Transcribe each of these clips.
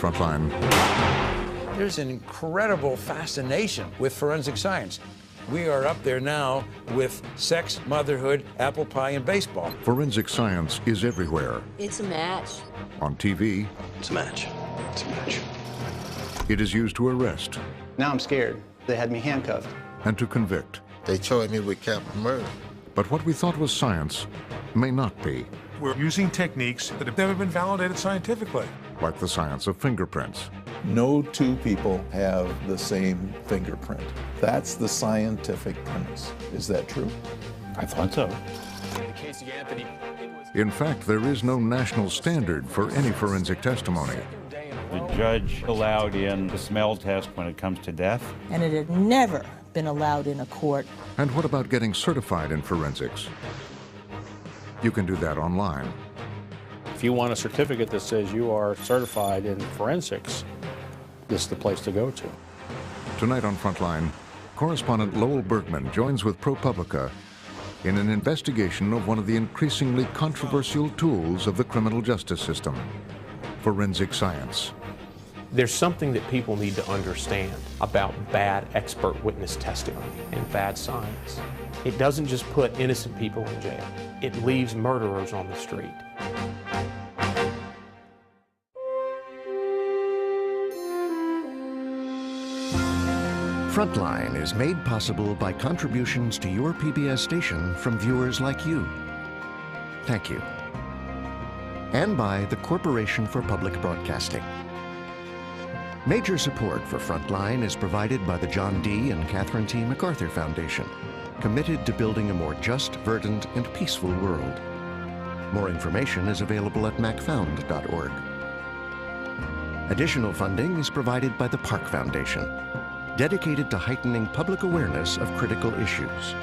on Frontline. There's an incredible fascination with forensic science. We are up there now with sex, motherhood, apple pie, and baseball. Forensic science is everywhere. It's a match. On TV. It's a match. It's a match. It is used to arrest. Now I'm scared. They had me handcuffed. And to convict. They charged me with capital murder. But what we thought was science may not be. We're using techniques that have never been validated scientifically. Like the science of fingerprints. No two people have the same fingerprint. That's the scientific premise. Is that true? I thought so. In fact, there is no national standard for any forensic testimony. The judge allowed in the smell test when it comes to death. And it had never been allowed in a court. And what about getting certified in forensics? You can do that online. If you want a certificate that says you are certified in forensics, this is the place to go to. Tonight on Frontline, correspondent Lowell Bergman joins with ProPublica in an investigation of one of the increasingly controversial tools of the criminal justice system, forensic science. There's something that people need to understand about bad expert witness testimony and bad science. It doesn't just put innocent people in jail. It leaves murderers on the street. Frontline is made possible by contributions to your PBS station from viewers like you. Thank you. And by the Corporation for Public Broadcasting. Major support for Frontline is provided by the John D. and Catherine T. MacArthur Foundation, committed to building a more just, verdant, and peaceful world. More information is available at macfound.org. Additional funding is provided by the Park Foundation, dedicated to heightening public awareness of critical issues.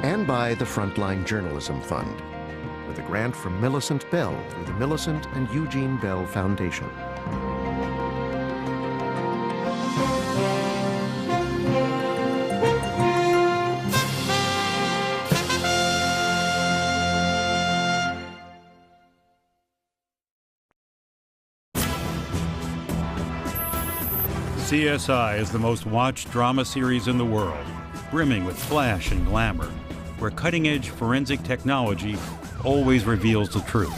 And by the Frontline Journalism Fund, with a grant from Millicent Bell through the Millicent and Eugene Bell Foundation. CSI is the most watched drama series in the world, brimming with flash and glamour, where cutting-edge forensic technology always reveals the truth.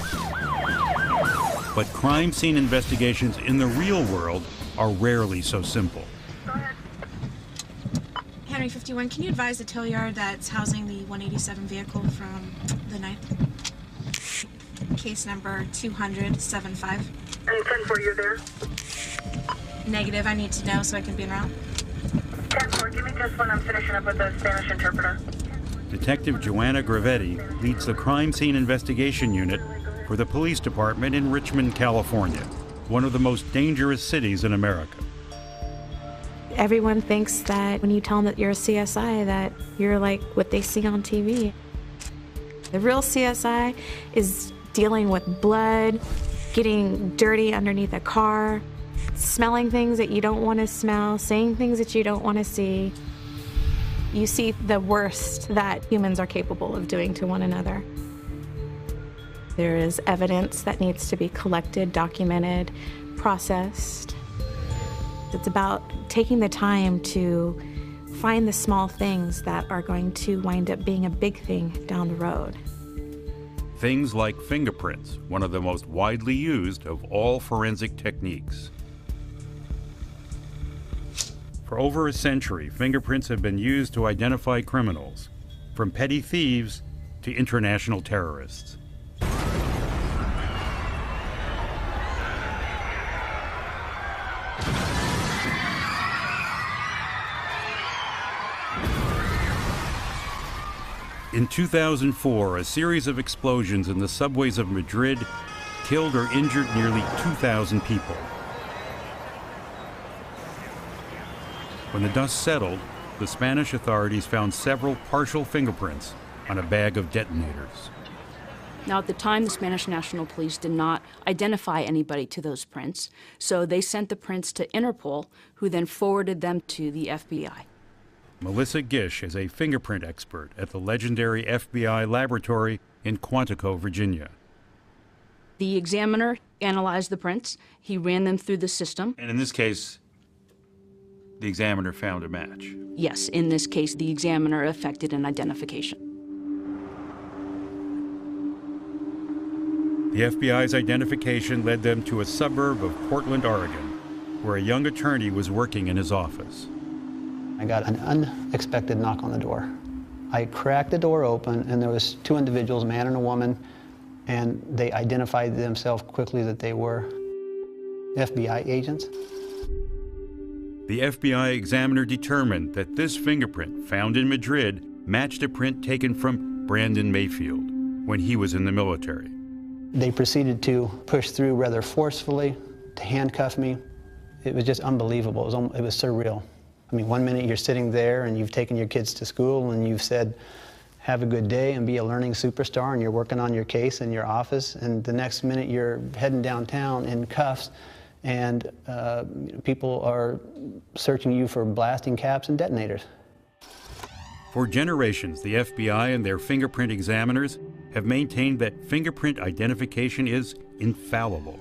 But crime scene investigations in the real world are rarely so simple. Henry 51, can you advise the tow yard that's housing the 187 vehicle from the 9th? Case number 20075. And 10-4, you're there? Negative, I need to know so I can be en route. 10-4, give me just one. I'm finishing up with the Spanish interpreter. Detective Joanna Gravetti leads the crime scene investigation unit for the police department in Richmond, California, one of the most dangerous cities in America. Everyone thinks that when you tell them that you're a CSI, that you're like what they see on TV. The real CSI is dealing with blood, getting dirty underneath a car, smelling things that you don't want to smell, saying things that you don't want to see. You see the worst that humans are capable of doing to one another. There is evidence that needs to be collected, documented, processed. It's about taking the time to find the small things that are going to wind up being a big thing down the road. Things like fingerprints, one of the most widely used of all forensic techniques. For over a century, fingerprints have been used to identify criminals, from petty thieves to international terrorists. In 2004, a series of explosions in the subways of Madrid killed or injured nearly 2,000 people. When the dust settled, the Spanish authorities found several partial fingerprints on a bag of detonators. Now, at the time, the Spanish National Police did not identify anybody to those prints, so they sent the prints to Interpol, who then forwarded them to the FBI. Melissa Gish is a fingerprint expert at the legendary FBI laboratory in Quantico, Virginia. The examiner analyzed the prints. He ran them through the system. And in this case, the examiner found a match. Yes, in this case, the examiner effected an identification. The FBI's identification led them to a suburb of Portland, Oregon, where a young attorney was working in his office. I got an unexpected knock on the door. I cracked the door open, and there was two individuals, a man and a woman, and they identified themselves quickly that they were FBI agents. The FBI examiner determined that this fingerprint found in Madrid matched a print taken from Brandon Mayfield when he was in the military. They proceeded to push through rather forcefully, to handcuff me. It was just unbelievable. It was surreal. I mean, one minute you're sitting there and you've taken your kids to school and you've said, have a good day and be a learning superstar, and you're working on your case in your office, and the next minute you're heading downtown in cuffs and people are searching you for blasting caps and detonators. For generations, the FBI and their fingerprint examiners have maintained that fingerprint identification is infallible,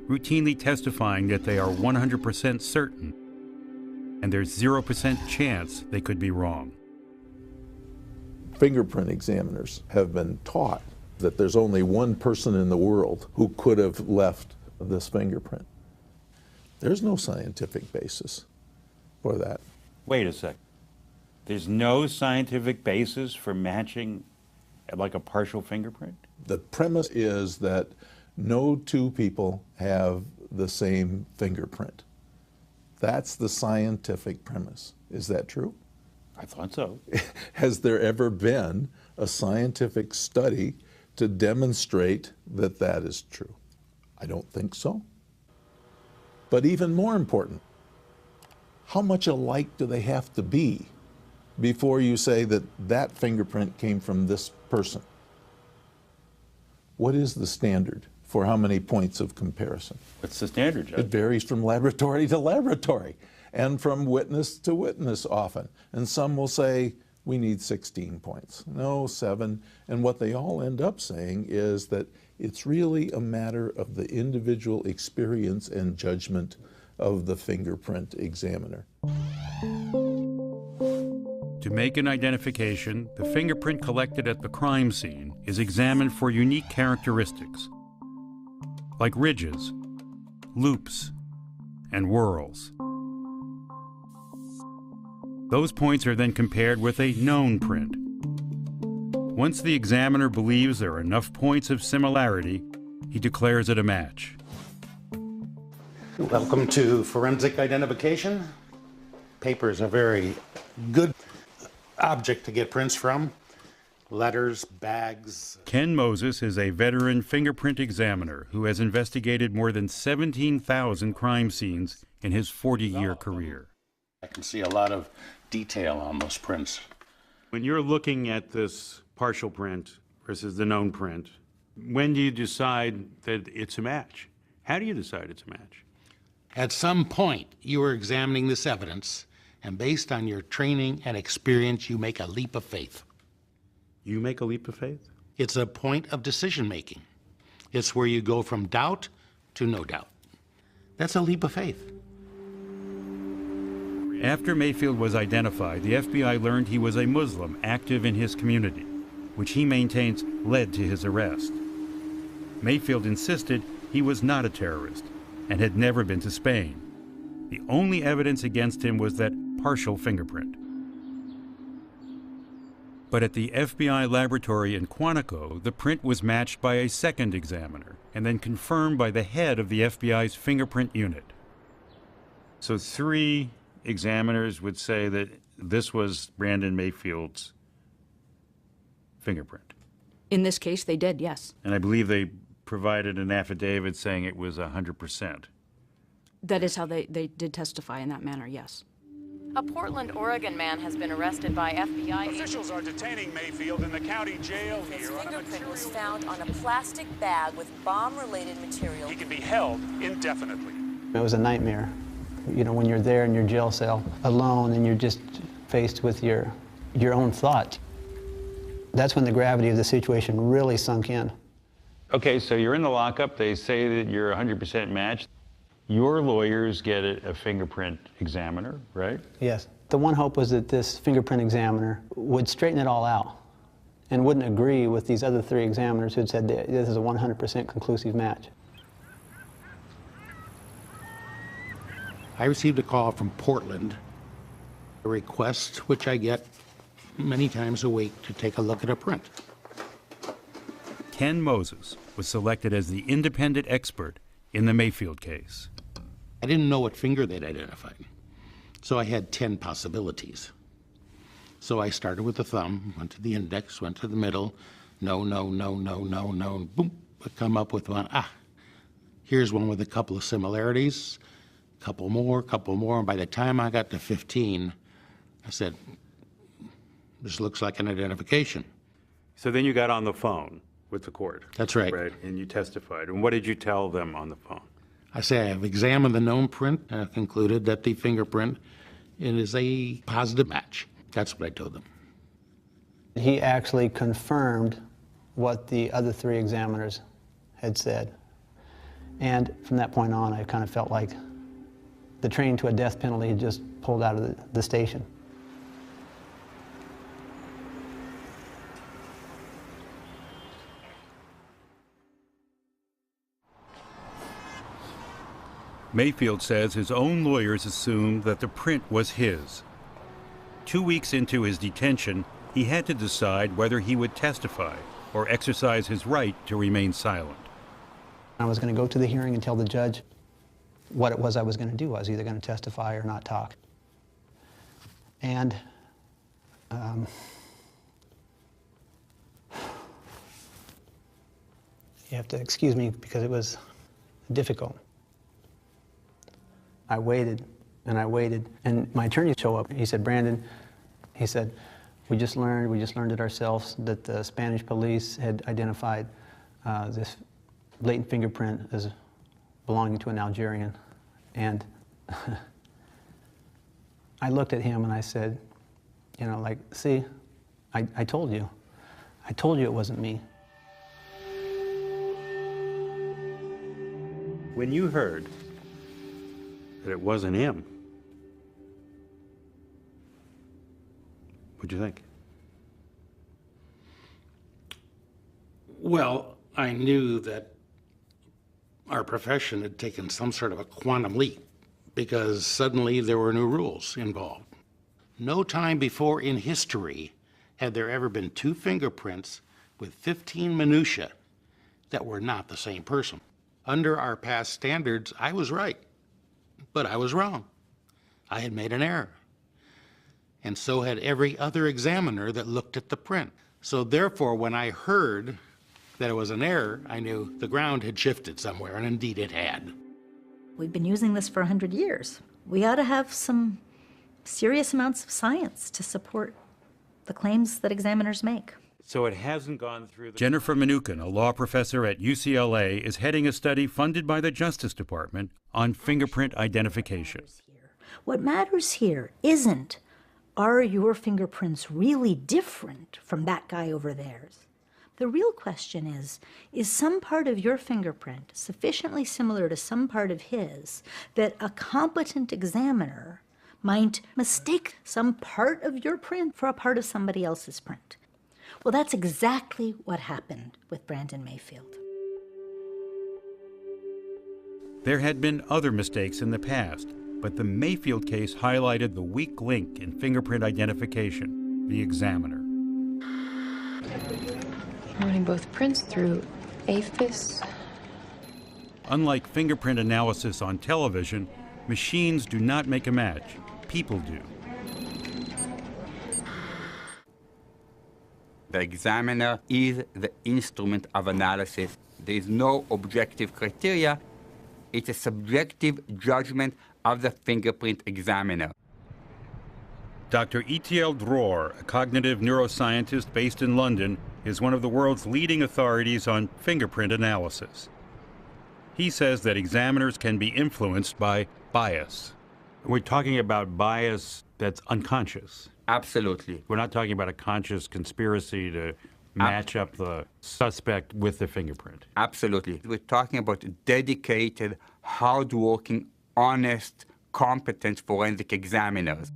routinely testifying that they are 100% certain and there's 0% chance they could be wrong. Fingerprint examiners have been taught that there's only one person in the world who could have left this fingerprint. There's no scientific basis for that. Wait a sec. There's no scientific basis for matching like a partial fingerprint? The premise is that no two people have the same fingerprint. That's the scientific premise. Is that true? I thought so. Has there ever been a scientific study to demonstrate that that is true? I don't think so. But even more important, how much alike do they have to be before you say that that fingerprint came from this person? What is the standard for how many points of comparison? What's the standard, Judge? It varies from laboratory to laboratory and from witness to witness often. And some will say, we need 16 points. No, 7. And what they all end up saying is that it's really a matter of the individual experience and judgment of the fingerprint examiner. To make an identification, the fingerprint collected at the crime scene is examined for unique characteristics, like ridges, loops, and whorls. Those points are then compared with a known print. Once the examiner believes there are enough points of similarity, he declares it a match. Welcome to forensic identification. Paper is a very good object to get prints from. Letters, bags. Ken Moses is a veteran fingerprint examiner who has investigated more than 17,000 crime scenes in his 40-year career. I can see a lot of detail on those prints. When you're looking at this partial print versus the known print, when do you decide that it's a match? How do you decide it's a match? At some point, you are examining this evidence, and based on your training and experience, you make a leap of faith. You make a leap of faith? It's a point of decision-making. It's where you go from doubt to no doubt. That's a leap of faith. After Mayfield was identified, the FBI learned he was a Muslim active in his community, which he maintains led to his arrest. Mayfield insisted he was not a terrorist and had never been to Spain. The only evidence against him was that partial fingerprint. But at the FBI laboratory in Quantico, the print was matched by a second examiner and then confirmed by the head of the FBI's fingerprint unit. So 3 examiners would say that this was Brandon Mayfield's fingerprint. In this case, they did, yes. And I believe they provided an affidavit saying it was 100%. That is how they did testify in that manner, yes. A Portland, Oregon man has been arrested by FBI. Officials are detaining Mayfield in the county jail here. His fingerprint was found on a plastic bag with bomb-related material. He can be held indefinitely. It was a nightmare. You know, when you're there in your jail cell alone and you're just faced with your own thoughts. That's when the gravity of the situation really sunk in. Okay, so you're in the lockup. They say that you're 100% matched. Your lawyers get a fingerprint examiner, right? Yes. The one hope was that this fingerprint examiner would straighten it all out and wouldn't agree with these other 3 examiners who had said this is a 100% conclusive match. I received a call from Portland, a request which I get many times a week to take a look at a print. Ken Moses was selected as the independent expert in the Mayfield case. I didn't know what finger they'd identified, so I had 10 possibilities. So I started with the thumb, went to the index, went to the middle, no, no, no, no, no, no, boom, I come up with one, here's one with a couple of similarities, couple more, and by the time I got to 15, I said, this looks like an identification. So then you got on the phone with the court. That's right. Right, and you testified. And what did you tell them on the phone? I say I have examined the known print and I've concluded that the fingerprint is a positive match. That's what I told them. He actually confirmed what the other 3 examiners had said. And from that point on, I kind of felt like the train to a death penalty had just pulled out of the station. Mayfield says his own lawyers assumed that the print was his. 2 weeks into his detention, he had to decide whether he would testify or exercise his right to remain silent. I was going to go to the hearing and tell the judge what it was I was going to do. I was either going to testify or not talk. And you have to excuse me because it was difficult. I waited and I waited, and my attorney showed up. He said, Brandon, he said, we just learned it ourselves that the Spanish police had identified this latent fingerprint as belonging to an Algerian. And I looked at him and I said, you know, like, see, I told you. I told you it wasn't me. When you heard that it wasn't him, what'd you think? Well, I knew that our profession had taken some sort of a quantum leap because suddenly there were new rules involved. No time before in history had there ever been 2 fingerprints with 15 minutiae that were not the same person. Under our past standards, I was right, but I was wrong. I had made an error. And so had every other examiner that looked at the print. So therefore, when I heard that it was an error, I knew the ground had shifted somewhere, and indeed it had. We've been using this for 100 years. We ought to have some serious amounts of science to support the claims that examiners make. So it hasn't gone through the... Jennifer Mnookin, a law professor at UCLA, is heading a study funded by the Justice Department on fingerprint identification. What matters here isn't, are your fingerprints really different from that guy over theirs? The real question is some part of your fingerprint sufficiently similar to some part of his that a competent examiner might mistake some part of your print for a part of somebody else's print? Well, that's exactly what happened with Brandon Mayfield. There had been other mistakes in the past, but the Mayfield case highlighted the weak link in fingerprint identification, the examiner. Running both prints through AFIS. Unlike fingerprint analysis on television, machines do not make a match. People do. The examiner is the instrument of analysis. There is no objective criteria. It's a subjective judgment of the fingerprint examiner. Dr. Itiel Dror, a cognitive neuroscientist based in London, is one of the world's leading authorities on fingerprint analysis. He says that examiners can be influenced by bias. We're talking about bias that's unconscious. Absolutely. We're not talking about a conscious conspiracy to match up the suspect with the fingerprint. Absolutely. We're talking about dedicated, hardworking, honest, competent forensic examiners.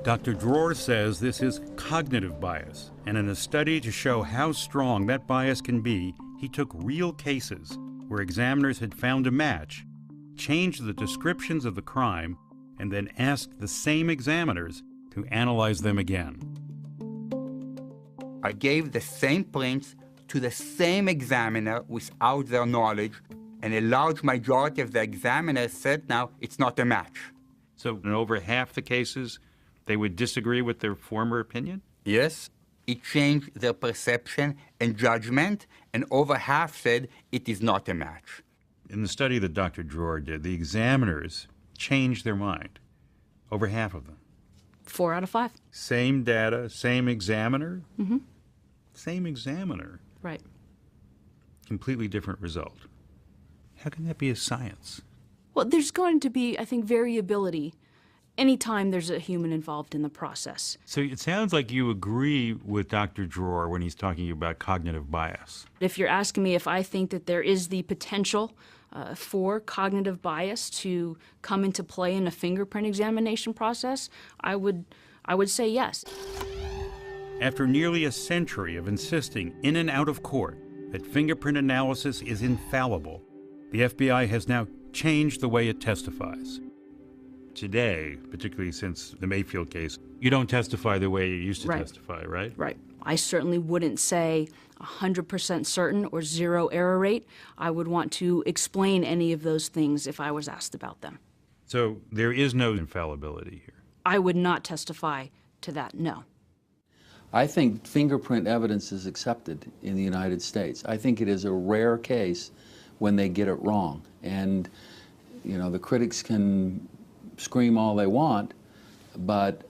Dr. Dror says this is cognitive bias, and in a study to show how strong that bias can be, he took real cases where examiners had found a match, changed the descriptions of the crime, and then asked the same examiners to analyze them again. I gave the same prints to the same examiner without their knowledge, and a large majority of the examiners said now it's not a match. So in over half the cases, they would disagree with their former opinion? Yes. It changed their perception and judgment, and over half said it is not a match. In the study that Dr. Dror did, the examiners changed their mind. Over half of them. 4 out of 5. Same data, same examiner? Mm-hmm. Same examiner. Right. Completely different result. How can that be a science? Well, there's going to be, I think, variability anytime there's a human involved in the process. So it sounds like you agree with Dr. Dror when he's talking about cognitive bias. If you're asking me if I think that there is the potential for cognitive bias to come into play in a fingerprint examination process, I would say yes. After nearly a century of insisting in and out of court that fingerprint analysis is infallible, the FBI has now changed the way it testifies. Today, particularly since the Mayfield case, you don't testify the way you used to testify, right? Right. I certainly wouldn't say 100% certain or 0 error rate. I would want to explain any of those things if I was asked about them. So there is no infallibility here. I would not testify to that, no. I think fingerprint evidence is accepted in the United States. I think it is a rare case when they get it wrong. And, you know, the critics can scream all they want, but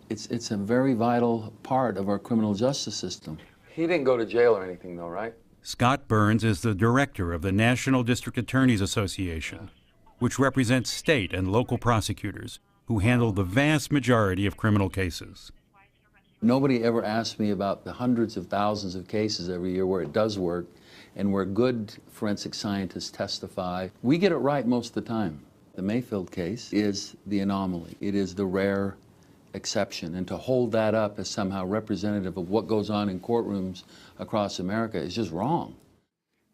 it's a very vital part of our criminal justice system. He didn't go to jail or anything, though, right? Scott Burns is the director of the National District Attorneys Association, which represents state and local prosecutors who handle the vast majority of criminal cases. Nobody ever asked me about the hundreds of thousands of cases every year where it does work and where good forensic scientists testify. We get it right most of the time. The Mayfield case is the anomaly. It is the rare exception. And to hold that up as somehow representative of what goes on in courtrooms across America is just wrong.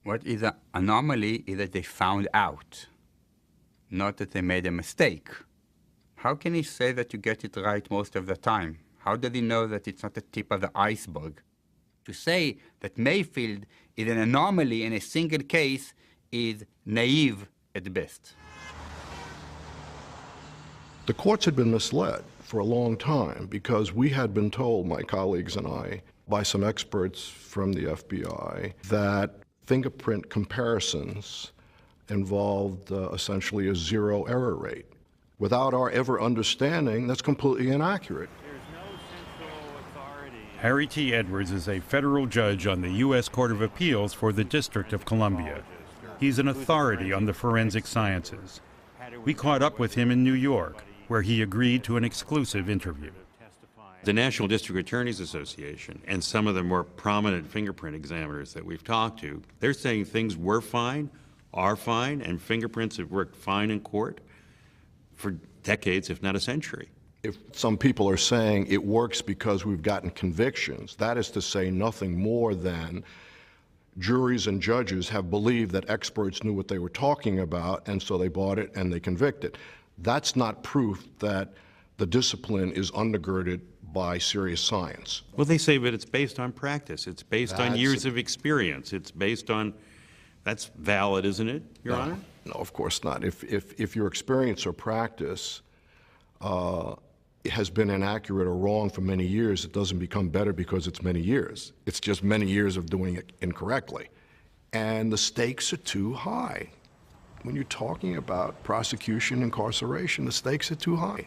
What is an anomaly is that they found out, not that they made a mistake. How can he say that you get it right most of the time? How does he know that it's not the tip of the iceberg? To say that Mayfield is an anomaly in a single case is naive at best. The courts had been misled for a long time because we had been told, my colleagues and I, by some experts from the FBI, that fingerprint comparisons involved essentially a 0 error rate. Without our ever understanding, that's completely inaccurate. Harry T. Edwards is a federal judge on the U.S. Court of Appeals for the District of Columbia. He's an authority on the forensic sciences. We caught up with him in New York, where he agreed to an exclusive interview. The National District Attorneys Association and some of the more prominent fingerprint examiners that we've talked to, they're saying things were fine, are fine, and fingerprints have worked fine in court for decades, if not a century. If some people are saying it works because we've gotten convictions, that is to say nothing more than juries and judges have believed that experts knew what they were talking about, and so they bought it and they convicted. That's not proof that the discipline is undergirded by serious science. Well, they say that it's based on practice. It's based on years of experience. It's based on, that's valid, isn't it, Your Honor? No, of course not. If your experience or practice has been inaccurate or wrong for many years, it doesn't become better because it's many years. It's just many years of doing it incorrectly. And the stakes are too high. When you're talking about prosecution, incarceration, the stakes are too high.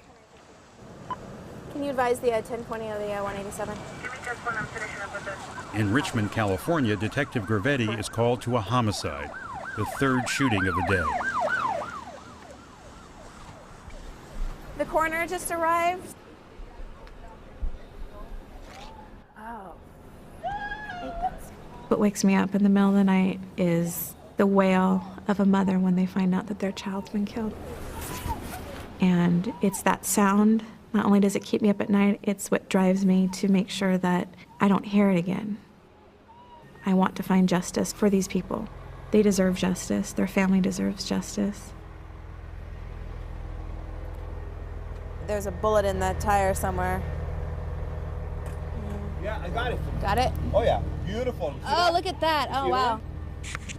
Can you advise the 1020 of the 187? In Richmond, California, Detective Gravetti is called to a homicide, the third shooting of the day. The coroner just arrived. Oh. What wakes me up in the middle of the night is the wail of a mother when they find out that their child's been killed. And it's that sound, not only does it keep me up at night, it's what drives me to make sure that I don't hear it again. I want to find justice for these people. They deserve justice. Their family deserves justice. There's a bullet in that tire somewhere. Yeah, I got it. Got it? Oh yeah, beautiful. Oh, look at that. Oh, wow.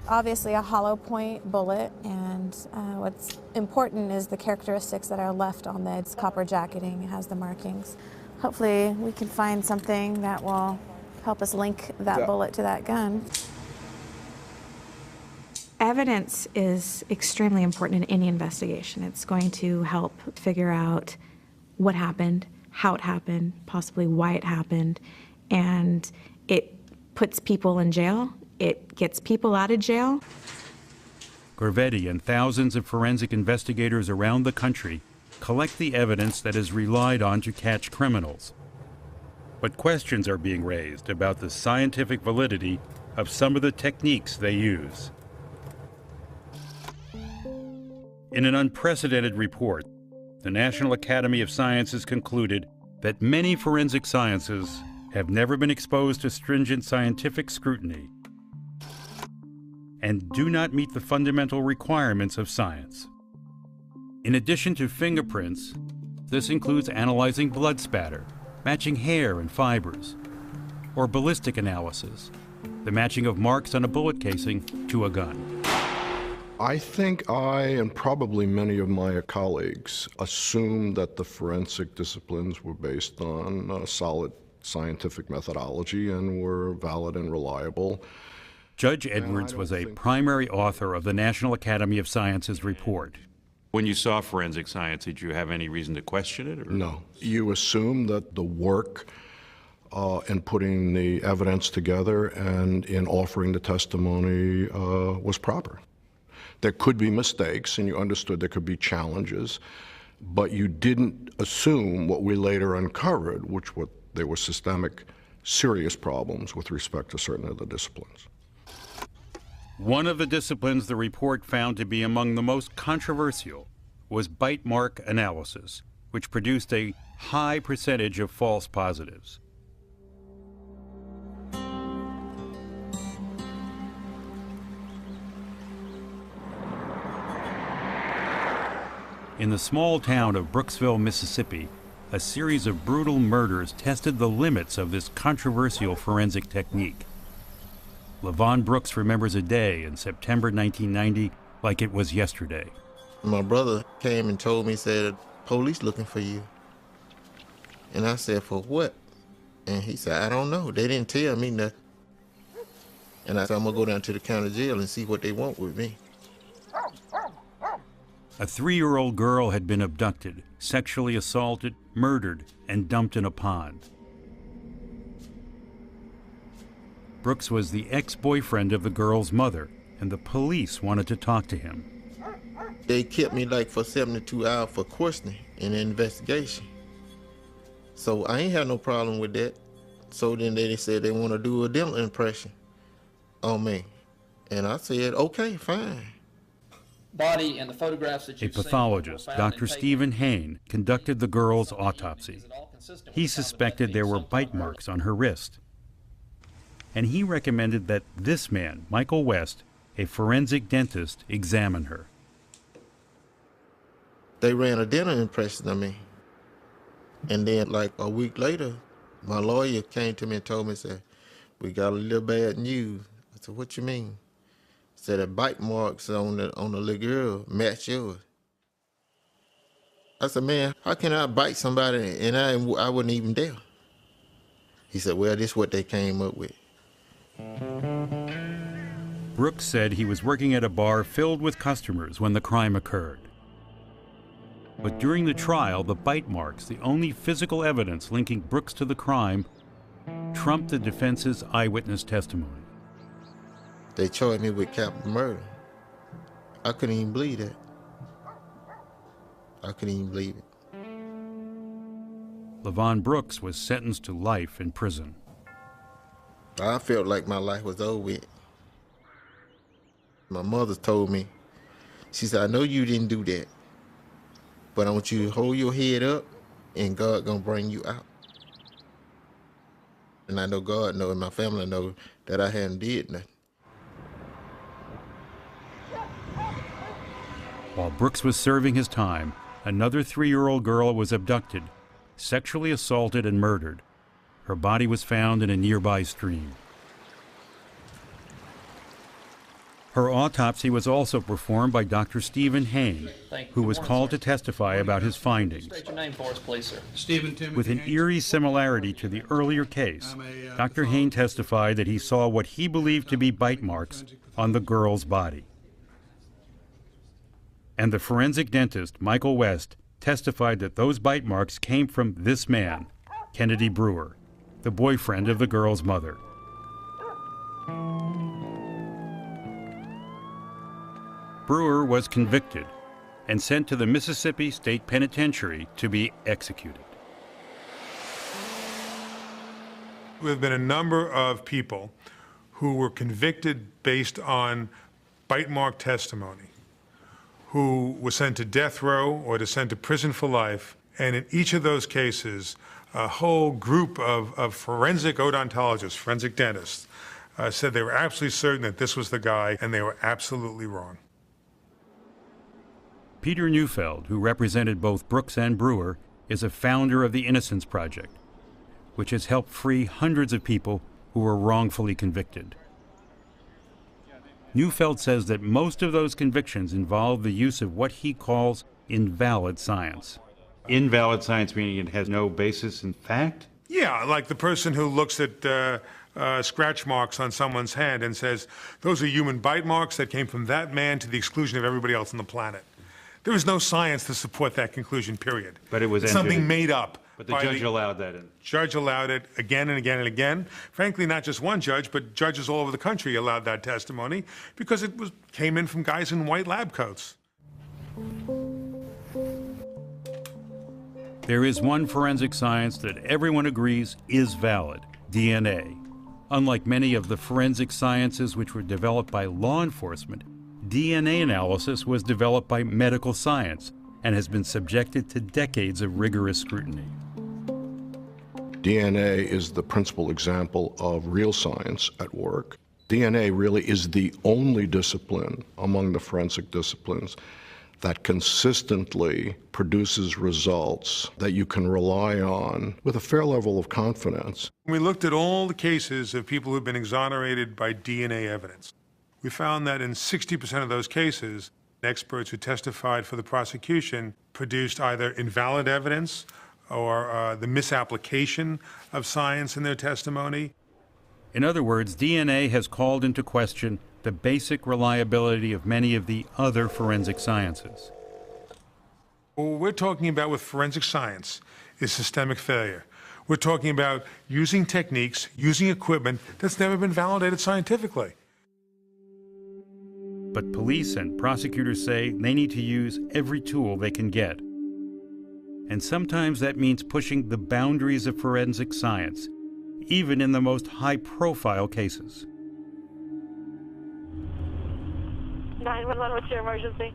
Obviously a hollow point bullet, and what's important is the characteristics that are left on the it's copper jacketing. It has the markings. Hopefully we can find something that will help us link that bullet to that gun. Evidence is extremely important in any investigation. It's going to help figure out what happened, how it happened, possibly why it happened, and it puts people in jail. It gets people out of jail. Corvetti and thousands of forensic investigators around the country collect the evidence that is relied on to catch criminals. But questions are being raised about the scientific validity of some of the techniques they use. In an unprecedented report, the National Academy of Sciences concluded that many forensic sciences have never been exposed to stringent scientific scrutiny and do not meet the fundamental requirements of science. In addition to fingerprints, this includes analyzing blood spatter, matching hair and fibers, or ballistic analysis, the matching of marks on a bullet casing to a gun. I think I and probably many of my colleagues assumed that the forensic disciplines were based on a solid scientific methodology and were valid and reliable. Judge Edwards was a primary author of the National Academy of Sciences report. When you saw forensic science, did you have any reason to question it? Or? No. You assume that the work in putting the evidence together and in offering the testimony was proper. There could be mistakes, and you understood there could be challenges, but you didn't assume what we later uncovered, there were systemic, serious problems with respect to certain of the disciplines. One of the disciplines the report found to be among the most controversial was bite mark analysis, which produced a high percentage of false positives. In the small town of Brooksville, Mississippi, a series of brutal murders tested the limits of this controversial forensic technique. LaVon Brooks remembers a day in September 1990 like it was yesterday. My brother came and told me, said, "Police looking for you." And I said, "For what?" And he said, "I don't know. They didn't tell me nothing." And I said, "I'm gonna go down to the county jail and see what they want with me." A 3-year-old girl had been abducted, sexually assaulted, murdered, and dumped in a pond. Brooks was the ex-boyfriend of the girl's mother, and the police wanted to talk to him. They kept me like for 72 hours for questioning and investigation. So I ain't had no problem with that. So then they said they want to do a dental impression on me. And I said, okay, fine. Body and the photographs that A pathologist, Dr. Stephen Hain, conducted the girl's autopsy. He suspected there were bite marks on her wrist. And he recommended that this man, Michael West, a forensic dentist, examine her. They ran a dental impression on me. And then like a week later, my lawyer came to me and told me, said, "We got a little bad news." I said, "What you mean?" Said the bite marks on the little girl match yours. I said, "Man, how can I bite somebody and I wasn't even there?" He said, "Well, this is what they came up with." Brooks said he was working at a bar filled with customers when the crime occurred. But during the trial, the bite marks, the only physical evidence linking Brooks to the crime, trumped the defense's eyewitness testimony. They charged me with capital murder. I couldn't even believe that. I couldn't even believe it. LaVon Brooks was sentenced to life in prison. I felt like my life was over with. My mother told me, she said, I know you didn't do that, but I want you to hold your head up and God gonna bring you out. And I know God knows, and my family knows that I hadn't did nothing. While Brooks was serving his time, another 3-year-old girl was abducted, sexually assaulted, and murdered. Her body was found in a nearby stream. Her autopsy was also performed by Dr. Stephen Hain, who was called to testify about his findings. State your name for us, please, sir. With an eerie similarity to the earlier case, Dr. Hain testified that he saw what he believed to be bite marks on the girl's body. And the forensic dentist, Michael West, testified that those bite marks came from this man, Kennedy Brewer, the boyfriend of the girl's mother. Brewer was convicted and sent to the Mississippi State Penitentiary to be executed. There have been a number of people who were convicted based on bite mark testimony, who were sent to death row or to sent to prison for life. And in each of those cases, a whole group of forensic odontologists, forensic dentists, said they were absolutely certain that this was the guy, and they were absolutely wrong. Peter Neufeld, who represented both Brooks and Brewer, is a founder of the Innocence Project, which has helped free hundreds of people who were wrongfully convicted. Neufeld says that most of those convictions involve the use of what he calls invalid science. Invalid science meaning it has no basis in fact? Yeah, like the person who looks at scratch marks on someone's hand and says, those are human bite marks that came from that man to the exclusion of everybody else on the planet. There is no science to support that conclusion, period. But it was It's something made up. But the judge allowed that in. Judge allowed it again and again and again. Frankly, not just one judge, but judges all over the country allowed that testimony because it came in from guys in white lab coats. There is one forensic science that everyone agrees is valid: DNA. Unlike many of the forensic sciences which were developed by law enforcement, DNA analysis was developed by medical science and has been subjected to decades of rigorous scrutiny. DNA is the principal example of real science at work. DNA really is the only discipline among the forensic disciplines that consistently produces results that you can rely on with a fair level of confidence. We looked at all the cases of people who've been exonerated by DNA evidence. We found that in 60% of those cases, experts who testified for the prosecution produced either invalid evidence or the misapplication of science in their testimony. In other words, DNA has called into question the basic reliability of many of the other forensic sciences. What we're talking about with forensic science is systemic failure. We're talking about using techniques, using equipment that's never been validated scientifically. But police and prosecutors say they need to use every tool they can get. And sometimes that means pushing the boundaries of forensic science, even in the most high-profile cases. 911, what's your emergency?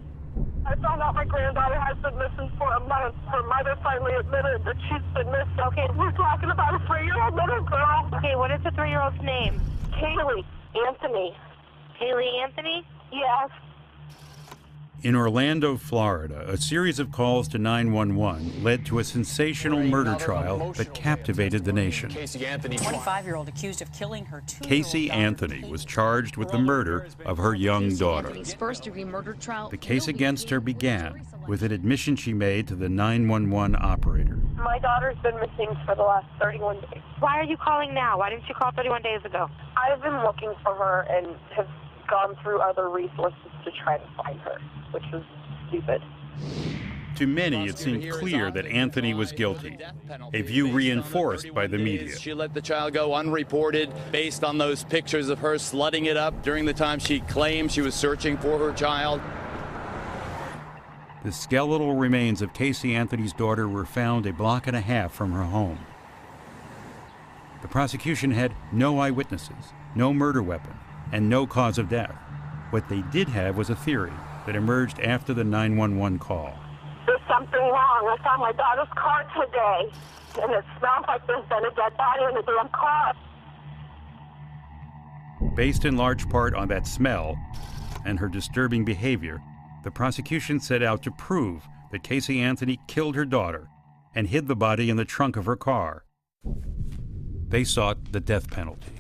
I found out my granddaughter has been missing for a month. Her mother finally admitted that she's been missing. Okay, we're talking about a 3-year-old little girl. Okay, what is the 3-year-old's name? Kaylee Anthony. Kaylee Anthony? Yes. In Orlando, Florida, a series of calls to 911 led to a sensational murder trial that captivated the nation. Casey Anthony, 25-year-old accused of killing her 2-year-old Casey Anthony was charged with the murder of her young daughter. first-degree murder trial. The case against her began with an admission she made to the 911 operator. My daughter's been missing for the last 31 days. Why are you calling now? Why didn't you call 31 days ago? I've been looking for her and have gone through other resources to try to find her, which was stupid. To many, it seemed clear that Anthony was guilty, a view reinforced by the media. She let the child go unreported based on those pictures of her slutting it up during the time she claimed she was searching for her child. The skeletal remains of Casey Anthony's daughter were found a block and a half from her home. The prosecution had no eyewitnesses, no murder weapon, and no cause of death. What they did have was a theory that emerged after the 911 call. There's something wrong. I found my daughter's car today, and it smells like there's been a dead body in the damn car. Based in large part on that smell and her disturbing behavior, the prosecution set out to prove that Casey Anthony killed her daughter and hid the body in the trunk of her car. They sought the death penalty.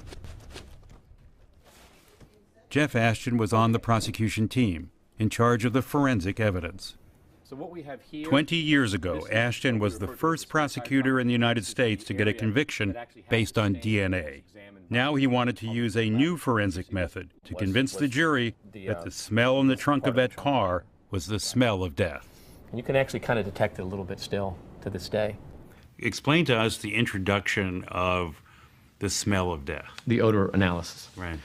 Jeff Ashton was on the prosecution team, in charge of the forensic evidence. So what we have here, 20 years ago, Ashton was the first prosecutor in the United States to get a conviction based on DNA. Now he wanted to use a new forensic method to convince the jury that the smell in the trunk of that car was the smell of death. and you can actually kind of detect it a little bit still to this day. Explain to us the introduction of the smell of death. The odor analysis. Right.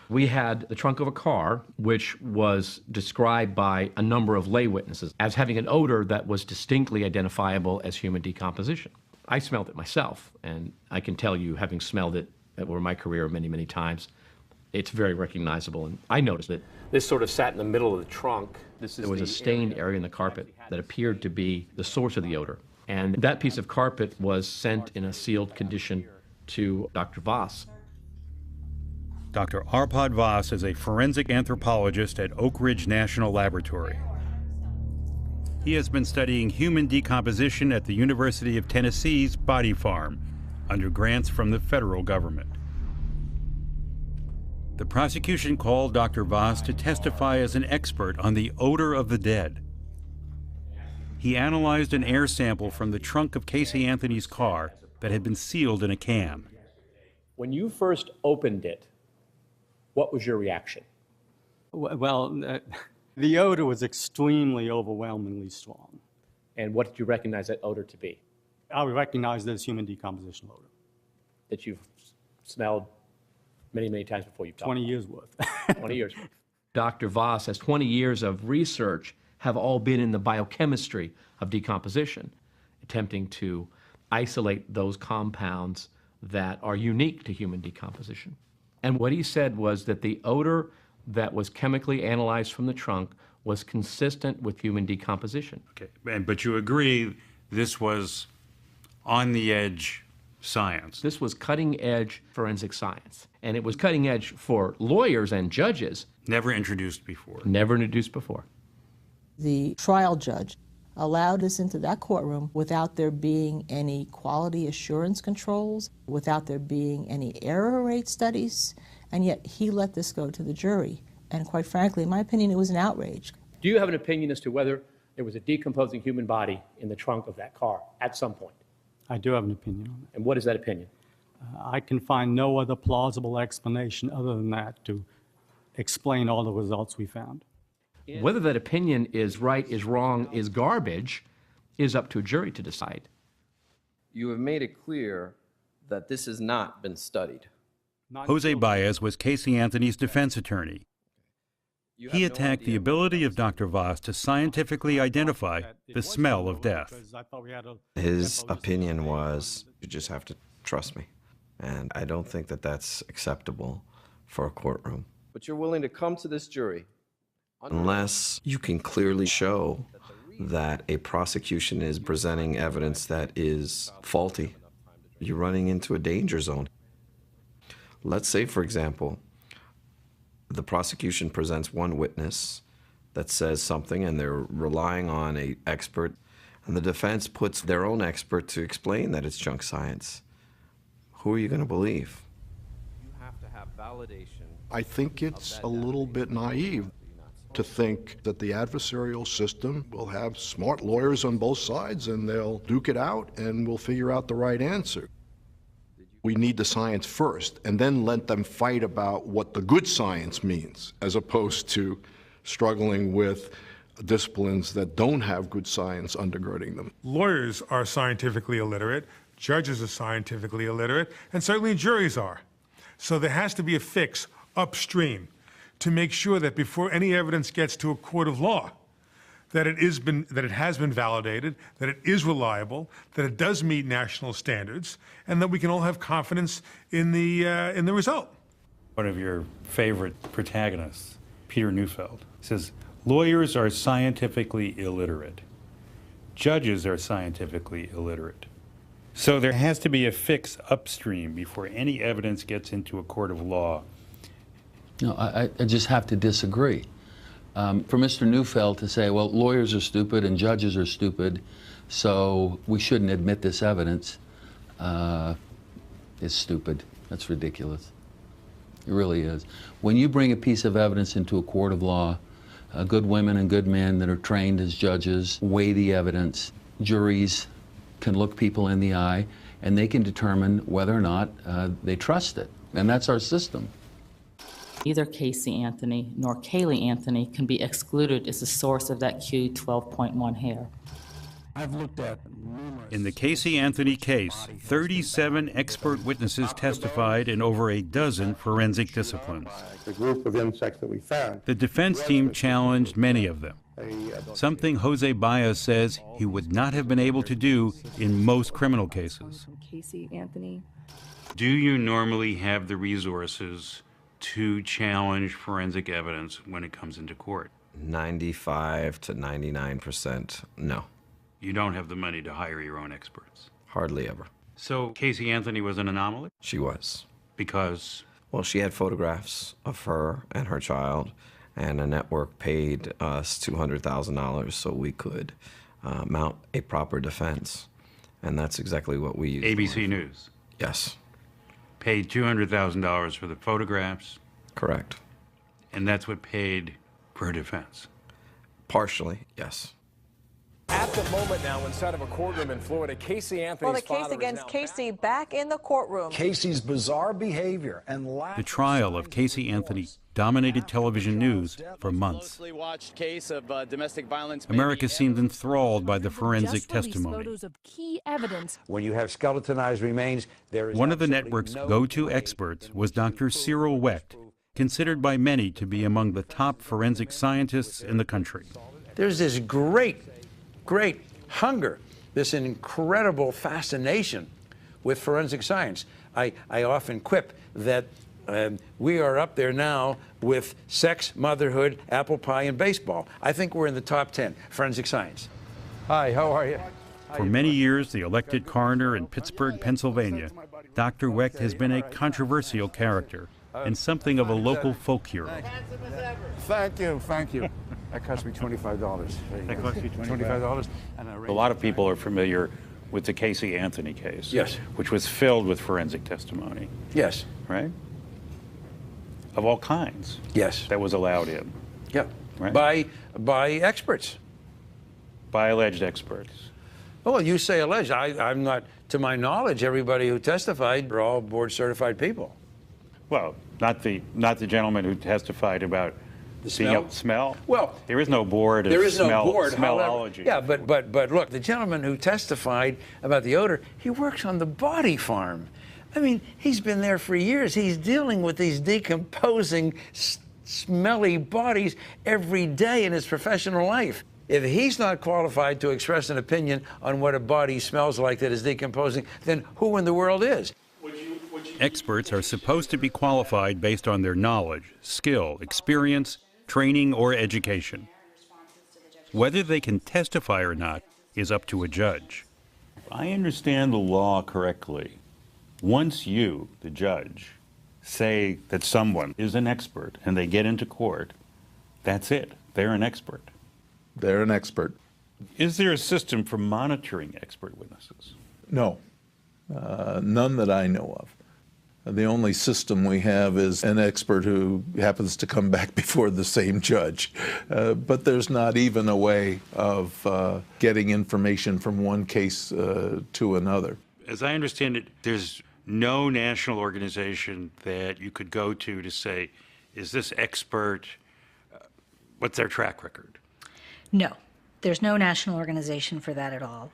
We had the trunk of a car, which was described by a number of lay witnesses as having an odor that was distinctly identifiable as human decomposition. I smelled it myself, and I can tell you, having smelled it over my career many, many times, it's very recognizable, and I noticed it. This sort of sat in the middle of the trunk. There was a stained area in the carpet that appeared to be the source of the odor, and that piece of carpet was sent in a sealed condition to Dr. Voss. Dr. Arpad Voss is a forensic anthropologist at Oak Ridge National Laboratory. He has been studying human decomposition at the University of Tennessee's Body Farm under grants from the federal government. The prosecution called Dr. Voss to testify as an expert on the odor of the dead. He analyzed an air sample from the trunk of Casey Anthony's car that had been sealed in a can. When you first opened it, what was your reaction? Well, the odor was extremely overwhelmingly strong. And what did you recognize that odor to be? I would recognize this human decomposition odor. That you've smelled many, many times before you've talked 20 years worth. 20 years worth. Dr. Voss has 20 years of research, have all been in the biochemistry of decomposition, attempting to isolate those compounds that are unique to human decomposition. And what he said was that the odor that was chemically analyzed from the trunk was consistent with human decomposition. Okay, but you agree this was on the edge science? This was cutting edge forensic science. And it was cutting edge for lawyers and judges. Never introduced before. Never introduced before. The trial judge allowed us into that courtroom without there being any quality assurance controls, without there being any error rate studies, and yet he let this go to the jury. And quite frankly, in my opinion, it was an outrage. Do you have an opinion as to whether there was a decomposing human body in the trunk of that car at some point? I do have an opinion on that. And what is that opinion? I can find no other plausible explanation other than that to explain all the results we found. Whether that opinion is right, is wrong, is garbage, is up to a jury to decide. You have made it clear that this has not been studied. Jose Baez was Casey Anthony's defense attorney. He attacked the ability of Dr. Voss to scientifically identify the smell of death. His opinion was, you just have to trust me. And I don't think that that's acceptable for a courtroom. But you're willing to come to this jury unless you can clearly show that a prosecution is presenting evidence that is faulty. You're running into a danger zone. Let's say, for example, the prosecution presents one witness that says something and they're relying on an expert, and the defense puts their own expert to explain that it's junk science. Who are you going to believe? you have to have validation. I think it's a little bit naive to think that the adversarial system will have smart lawyers on both sides and they'll duke it out and we'll figure out the right answer. We need the science first and then let them fight about what the good science means, as opposed to struggling with disciplines that don't have good science undergirding them. Lawyers are scientifically illiterate, judges are scientifically illiterate, and certainly juries are. So there has to be a fix upstream to make sure that before any evidence gets to a court of law, that it has been validated, that it is reliable, that it does meet national standards, and that we can all have confidence in the result. One of your favorite protagonists, Peter Neufeld, says, lawyers are scientifically illiterate. Judges are scientifically illiterate. So there has to be a fix upstream before any evidence gets into a court of law. No, I just have to disagree. For Mr. Neufeld to say, well, lawyers are stupid and judges are stupid, so we shouldn't admit this evidence, is stupid. That's ridiculous. It really is. When you bring a piece of evidence into a court of law, good women and good men that are trained as judges weigh the evidence. Juries can look people in the eye, and they can determine whether or not they trust it. And that's our system. Neither Casey Anthony nor Kaylee Anthony can be excluded as the source of that Q12.1 hair. I've looked at in the Casey Anthony case, 37 expert witnesses testified in over a dozen forensic disciplines. The group of insects that we found. The defense team challenged many of them, something Jose Baez says he would not have been able to do in most criminal cases. Casey Anthony. Do you normally have the resources to challenge forensic evidence when it comes into court? 95 to 99%, no. You don't have the money to hire your own experts? Hardly ever. So Casey Anthony was an anomaly? She was. Because? Well, she had photographs of her and her child, and a network paid us $200,000 so we could mount a proper defense. And that's exactly what we used. ABC News? Yes. Paid $200,000 for the photographs? Correct. And that's what paid for defense? Partially, yes. At the moment now, inside of a courtroom in Florida, Casey Anthony's the case against Casey back in the courtroom. Casey's bizarre behavior and the trial of Casey Anthony dominated television news for months. America seemed enthralled by the forensic testimony. When you have skeletonized remains, there is one of the network's go-to experts was Dr. Cyril Wecht, considered by many to be among the top forensic scientists in the country. There's this great hunger, this incredible fascination with forensic science. I often quip that we are up there now with sex, motherhood, apple pie, and baseball. I think we're in the top 10, forensic science. Hi, how are you? For many years, the elected coroner in Pittsburgh, Pennsylvania, Dr. Wecht has been a controversial character and something of a local folk hero. Thank you. That cost me $25. That cost you $25? A lot of people are familiar with the Casey Anthony case. Yes. Which was filled with forensic testimony. Yes. Right? Of all kinds. Yes. That was allowed in. Yeah. Right? By experts. By alleged experts. Well, you say alleged. I'm not, to my knowledge, everybody who testified are all board-certified people. Well, not the gentleman who testified about the smell. Well, there is no board of smellology. Yeah, but look, the gentleman who testified about the odor, he works on the body farm. I mean, he's been there for years. He's dealing with these decomposing, smelly bodies every day in his professional life. If he's not qualified to express an opinion on what a body smells like that is decomposing, then who in the world is? Experts are supposed to be qualified based on their knowledge, skill, experience, training, or education. Whether they can testify or not is up to a judge. If I understand the law correctly, once you, the judge, say that someone is an expert and they get into court, that's it. They're an expert. They're an expert. Is there a system for monitoring expert witnesses? No, none that I know of. The only system we have is an expert who happens to come back before the same judge. But there's not even a way of getting information from one case to another. As I understand it, there's no national organization that you could go to say, is this expert, what's their track record? No, there's no national organization for that at all.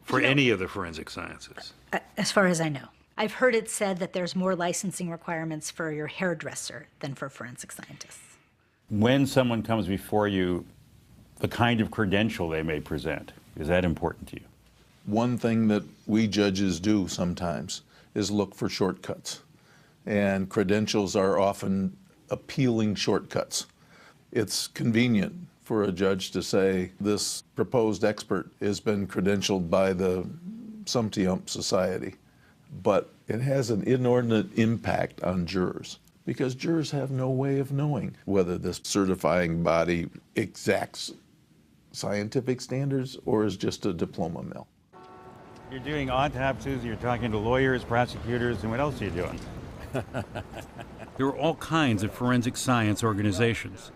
For any of the forensic sciences? As far as I know. I've heard it said that there's more licensing requirements for your hairdresser than for forensic scientists. When someone comes before you the kind of credential they may present? Is that important to you? One thing that we judges do sometimes is look for shortcuts. And credentials are often appealing shortcuts. It's convenient for a judge to say this proposed expert has been credentialed by the Sumty-Ump Society, but it has an inordinate impact on jurors because jurors have no way of knowing whether this certifying body exacts scientific standards or is just a diploma mill. You're doing autopsies, you're talking to lawyers, prosecutors, and what else are you doing? There are all kinds of forensic science organizations.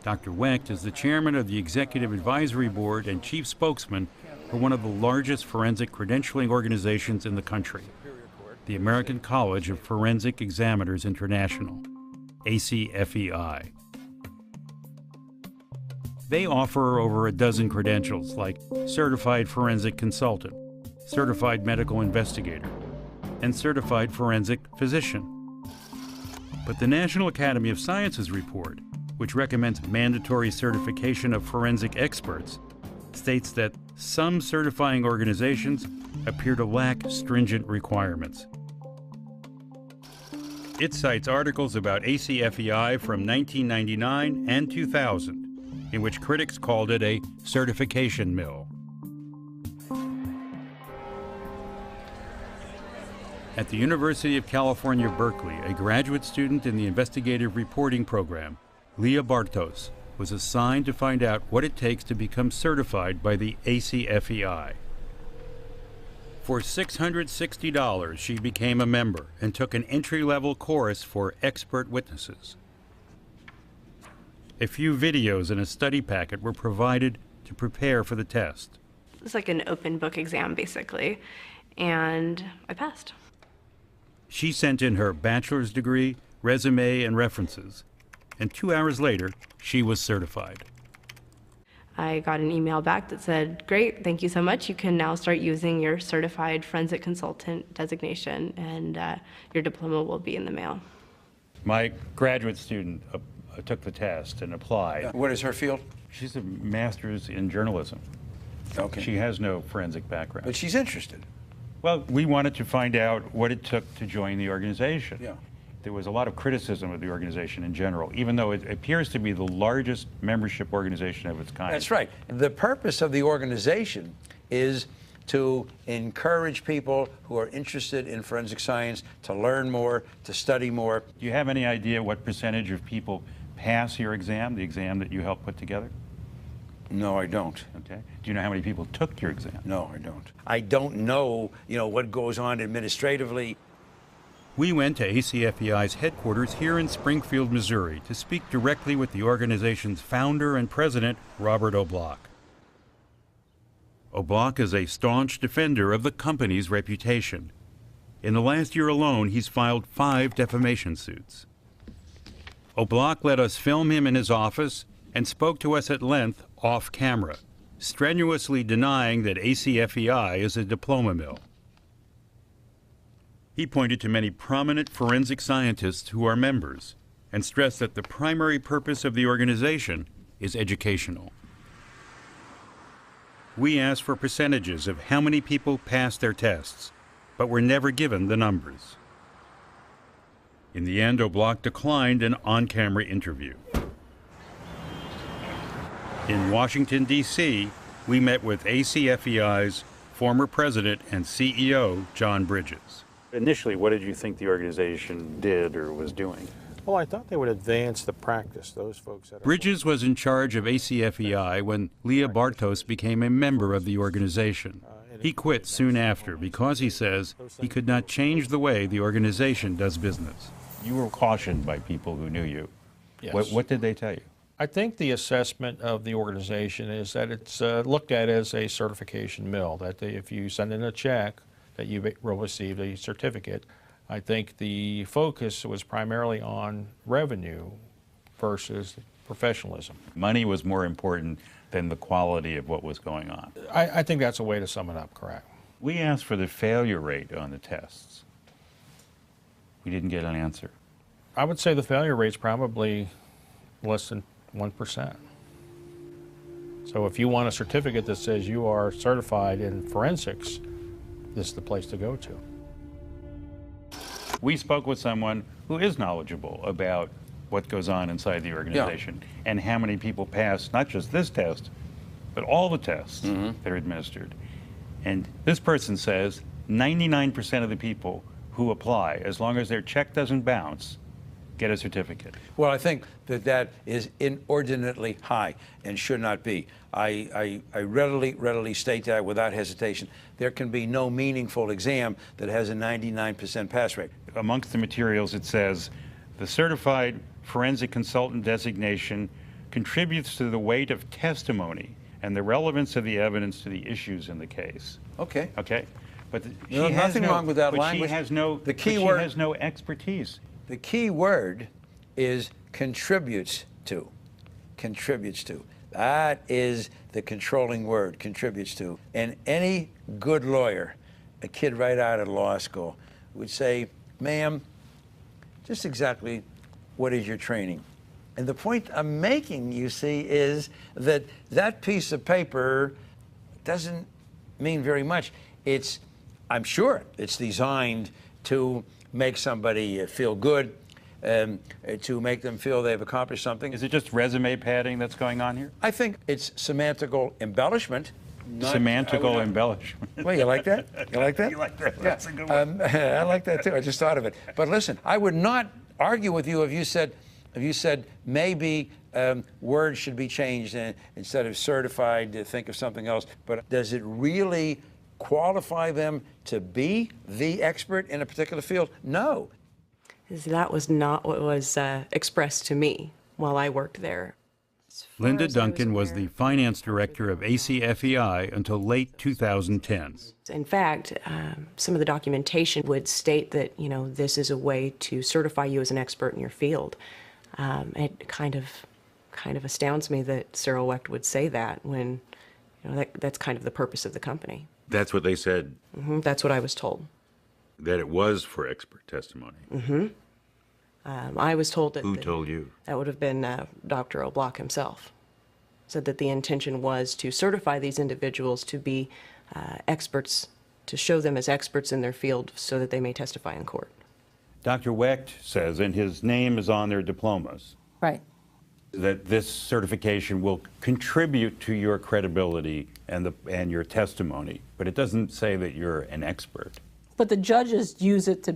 Dr. Wecht is the chairman of the Executive Advisory Board and chief spokesman for one of the largest forensic credentialing organizations in the country, the American College of Forensic Examiners International, ACFEI. They offer over a dozen credentials like Certified Forensic Consultant, Certified Medical Investigator, and Certified Forensic Physician. But the National Academy of Sciences report, which recommends mandatory certification of forensic experts, states that some certifying organizations appear to lack stringent requirements. It cites articles about ACFEI from 1999 and 2000, in which critics called it a certification mill. At the University of California, Berkeley, a graduate student in the investigative reporting program, Leah Bartos, was assigned to find out what it takes to become certified by the ACFEI. For $660, she became a member and took an entry-level course for expert witnesses. A few videos and a study packet were provided to prepare for the test. It's like an open book exam, basically, and I passed. She sent in her bachelor's degree, resume, and references, and 2 hours later, she was certified. I got an email back that said, great, thank you so much. You can now start using your certified forensic consultant designation, and your diploma will be in the mail. My graduate student took the test and applied. What is her field? She's a master's in journalism. Okay. She has no forensic background. But she's interested. Well, we wanted to find out what it took to join the organization. Yeah. There was a lot of criticism of the organization in general, even though it appears to be the largest membership organization of its kind. That's right. The purpose of the organization is to encourage people who are interested in forensic science to learn more, to study more. Do you have any idea what percentage of people pass your exam, the exam that you helped put together? No, I don't. Okay. Do you know how many people took your exam? No, I don't. I don't know, what goes on administratively. We went to ACFEI's headquarters here in Springfield, Missouri, to speak directly with the organization's founder and president, Robert O'Block. O'Block is a staunch defender of the company's reputation. In the last year alone, he's filed 5 defamation suits. O'Block let us film him in his office and spoke to us at length off camera, strenuously denying that ACFEI is a diploma mill. He pointed to many prominent forensic scientists who are members and stressed that the primary purpose of the organization is educational. We asked for percentages of how many people passed their tests, but were never given the numbers. In the end, O'Block declined an on-camera interview. In Washington, D.C., we met with ACFEI's former president and CEO, John Bridges. Initially, what did you think the organization did or was doing? Well, I thought they would advance the practice, those folks that are... Bridges was in charge of ACFEI when Leah Bartos became a member of the organization. He quit soon after because, he says, he could not change the way the organization does business. You were cautioned by people who knew you. Yes. What did they tell you? I think the assessment of the organization is that it's looked at as a certification mill, that if you send in a check, that you will receive a certificate. I think the focus was primarily on revenue versus professionalism. Money was more important than the quality of what was going on. I think that's a way to sum it up, correct. We asked for the failure rate on the tests. We didn't get an answer. I would say the failure rate's probably less than 1%. So if you want a certificate that says you are certified in forensics, this is the place to go to. We spoke with someone who is knowledgeable about what goes on inside the organization and how many people pass not just this test, but all the tests that are administered. And this person says 99% of the people who apply, as long as their check doesn't bounce, get a certificate. Well, I think that that is inordinately high and should not be. I readily state that without hesitation. There can be no meaningful exam that has a 99% pass rate. Amongst the materials, it says, the certified forensic consultant designation contributes to the weight of testimony and the relevance of the evidence to the issues in the case. Okay. Okay? But Nothing wrong with that language. She has no, the key word, she has no expertise. The key word is contributes to. Contributes to. That is the controlling word, contributes to. And any good lawyer, a kid right out of law school, would say, ma'am, just exactly what is your training? And the point I'm making, you see, is that that piece of paper doesn't mean very much. It's, I'm sure it's designed to make somebody feel good, to make them feel they've accomplished something. Is it just resume padding that's going on here? I think it's semantical embellishment. Semantical embellishment. Well, you like that? You like that? You like that? Yeah. That's a good one. I like that too. I just thought of it. But listen, I would not argue with you if you said maybe words should be changed and instead of certified to think of something else. But does it really qualify them to be the expert in a particular field? No. That was not what was expressed to me while I worked there. Linda Duncan was the finance director of ACFEI until late 2010. In fact, some of the documentation would state that, you know, this is a way to certify you as an expert in your field. It kind of astounds me that Cyril Wecht would say that when, you know, that's kind of the purpose of the company. That's what they said? That's what I was told. That it was for expert testimony? I was told that... Who told you? That would have been Dr. O'Block himself. Said that the intention was to certify these individuals to be experts, to show them as experts in their field so that they may testify in court. Dr. Wecht says, and his name is on their diplomas, Right. that this certification will contribute to your credibility and your testimony, but it doesn't say that you're an expert. But the judges use it to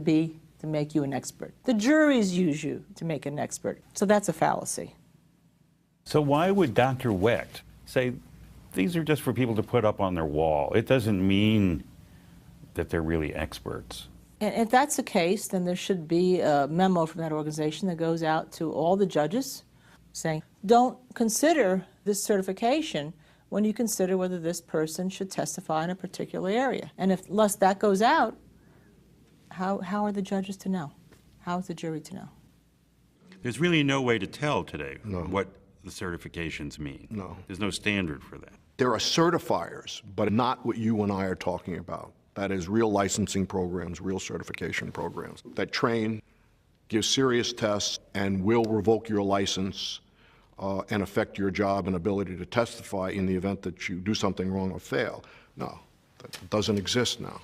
make you an expert. The juries use you to make an expert. So that's a fallacy. So why would Dr. Wecht say these are just for people to put up on their wall? It doesn't mean that they're really experts. And if that's the case, then there should be a memo from that organization that goes out to all the judges saying, don't consider this certification when you consider whether this person should testify in a particular area. And unless that goes out, how are the judges to know? How is the jury to know? There's really no way to tell today what the certifications mean. No. There's no standard for that. There are certifiers, but not what you and I are talking about. That is real licensing programs, real certification programs that train, give serious tests, and will revoke your license and affect your job and ability to testify in the event that you do something wrong or fail. No, that doesn't exist now.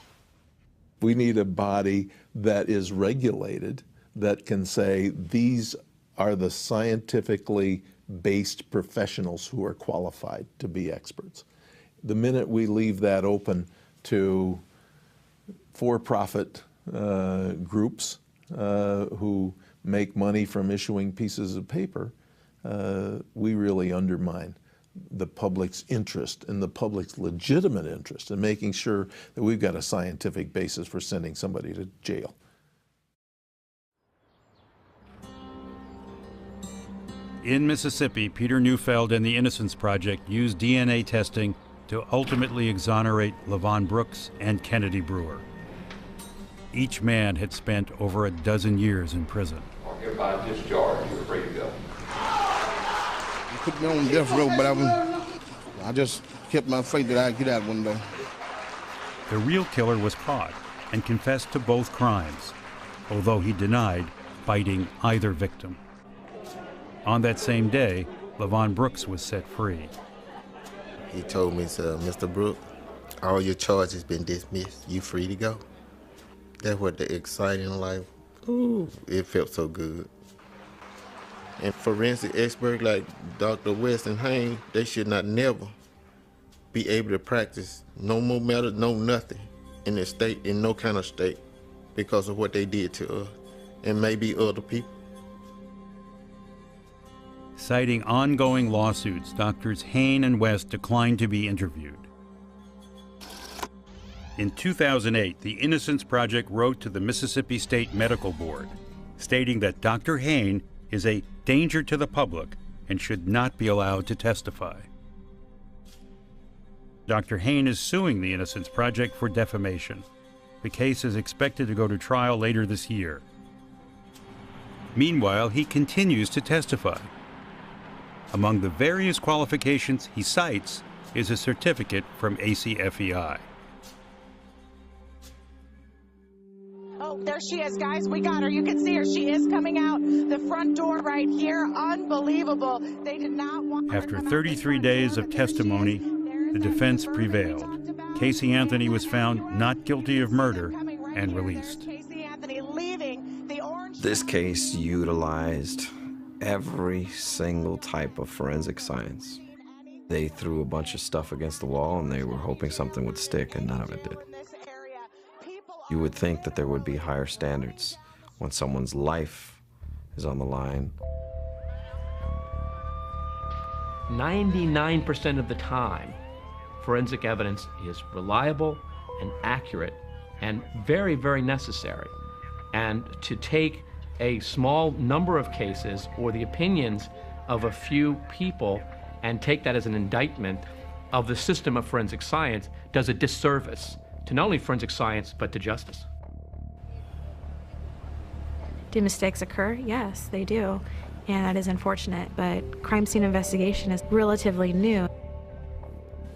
We need a body that is regulated, that can say these are the scientifically based professionals who are qualified to be experts. The minute we leave that open to for-profit groups who make money from issuing pieces of paper, we really undermine the public's interest and the public's legitimate interest in making sure that we've got a scientific basis for sending somebody to jail. In Mississippi, Peter Neufeld and the Innocence Project used DNA testing to ultimately exonerate LaVon Brooks and Kennedy Brewer. Each man had spent over a dozen years in prison. Hereby discharged, you're free to go. They put me on death row, but I just kept my faith that I'd get out one day. The real killer was caught and confessed to both crimes, although he denied biting either victim. On that same day, LaVon Brooks was set free. He told me, Mr. Brooks, all your charges been dismissed. You free to go. That's what the exciting life, ooh, it felt so good. And forensic experts like Dr. West and Haynes, they should not never be able to practice no more matter, no nothing in the state, in no kind of state, because of what they did to us and maybe other people. Citing ongoing lawsuits, Doctors Hayne and West declined to be interviewed. In 2008, the Innocence Project wrote to the Mississippi State Medical Board, stating that Dr. Hayne is a danger to the public and should not be allowed to testify. Dr. Hayne is suing the Innocence Project for defamation. The case is expected to go to trial later this year. Meanwhile, he continues to testify. Among the various qualifications he cites is a certificate from ACFEI. Oh, there she is, guys. We got her. You can see her. She is coming out the front door right here. Unbelievable. They did not want her. After 33 days of testimony, the defense prevailed. Casey Anthony was found not guilty of murder and released. This case utilized every single type of forensic science. They threw a bunch of stuff against the wall and they were hoping something would stick, and none of it did. You would think that there would be higher standards when someone's life is on the line. 99% of the time, forensic evidence is reliable and accurate and very, very necessary. And to take a small number of cases or the opinions of a few people and take that as an indictment of the system of forensic science does a disservice to not only forensic science, but to justice. Do mistakes occur? Yes, they do. And that is unfortunate, but crime scene investigation is relatively new.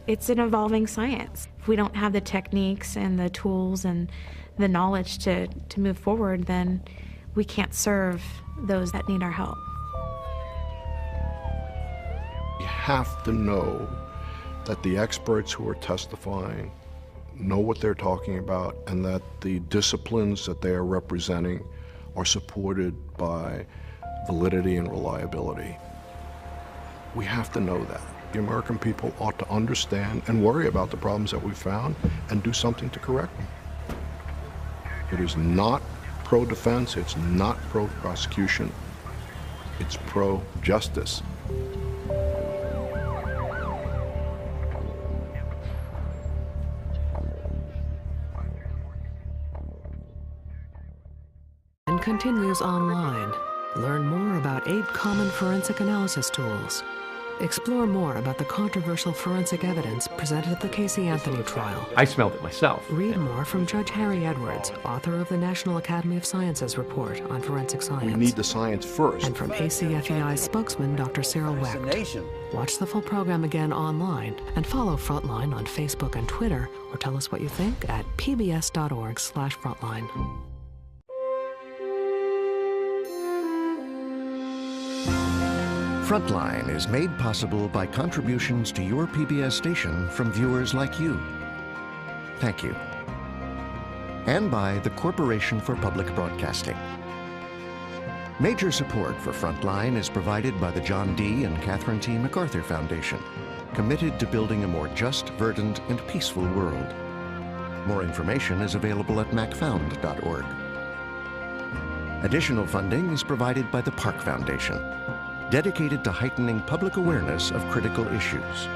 It's an evolving science. If we don't have the techniques and the tools and the knowledge to move forward, then we can't serve those that need our help. You have to know that the experts who are testifying know what they're talking about and that the disciplines that they are representing are supported by validity and reliability. We have to know that. The American people ought to understand and worry about the problems that we found and do something to correct them. It is not pro-defense, it's not pro-prosecution, it's pro-justice. And continues online. Learn more about 8 common forensic analysis tools. Explore more about the controversial forensic evidence presented at the Casey Anthony trial. I smelled it myself. Read more from Judge Harry Edwards, author of the National Academy of Sciences report on forensic science. We need the science first. And from ACFEI's spokesman, Dr. Cyril Wecht. Watch the full program again online and follow Frontline on Facebook and Twitter, or tell us what you think at pbs.org/frontline. Frontline is made possible by contributions to your PBS station from viewers like you. Thank you. And by the Corporation for Public Broadcasting. Major support for Frontline is provided by the John D. and Catherine T. MacArthur Foundation, committed to building a more just, verdant, and peaceful world. More information is available at macfound.org. Additional funding is provided by the Park Foundation, dedicated to heightening public awareness of critical issues.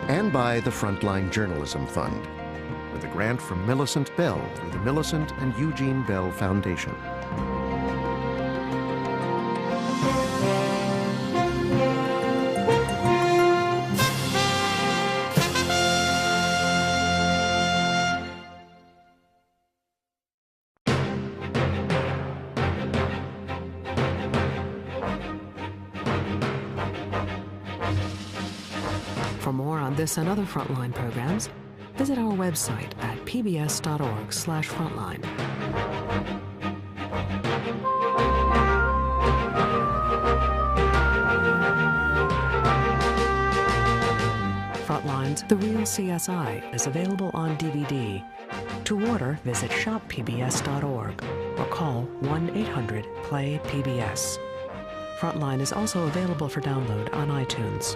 And by the Frontline Journalism Fund, with a grant from Millicent Bell through the Millicent and Eugene Bell Foundation. For more on this and other Frontline programs, visit our website at pbs.org/frontline. The Real CSI is available on DVD. To order, visit shoppbs.org or call 1-800-PLAY-PBS. Frontline is also available for download on iTunes.